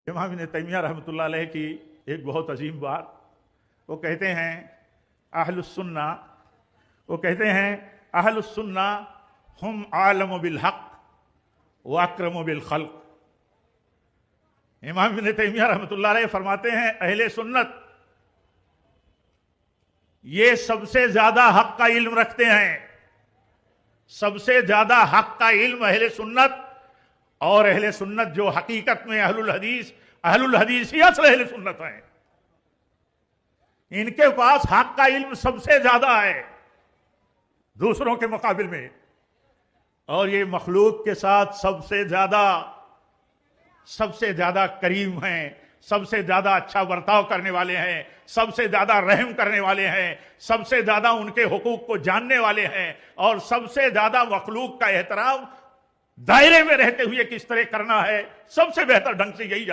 इमाम इब्न तैमिया रहमतुल्लाह अलैह की एक बहुत अजीम बात, वो कहते हैं अहलुस्सुन्ना, वो कहते हैं अहलुस्सुन्ना हुम आलम बिल हक व अक्रम बिल खल्क। इमाम इब्न तैमिया रहमतुल्लाह अलैह फरमाते हैं अहले सुन्नत ये सबसे ज्यादा हक का इल्म रखते हैं, सबसे ज्यादा हक का इल्म अहले सुन्नत। और अहले सुन्नत जो हकीकत में अहलुल हदीस ही असल अहले सुन्नत हैं, इनके पास हक का इल्म सबसे ज्यादा है दूसरों के मुकाबिल में। और ये मखलूक के साथ सबसे ज्यादा करीम हैं, सबसे ज्यादा अच्छा बर्ताव करने वाले हैं, सबसे ज्यादा रहम करने वाले हैं, सबसे ज्यादा उनके हुकूक को जानने वाले हैं, और सबसे ज्यादा मखलूक का एहतराम दायरे में रहते हुए किस तरह करना है सबसे बेहतर ढंग से यही जानते हैं।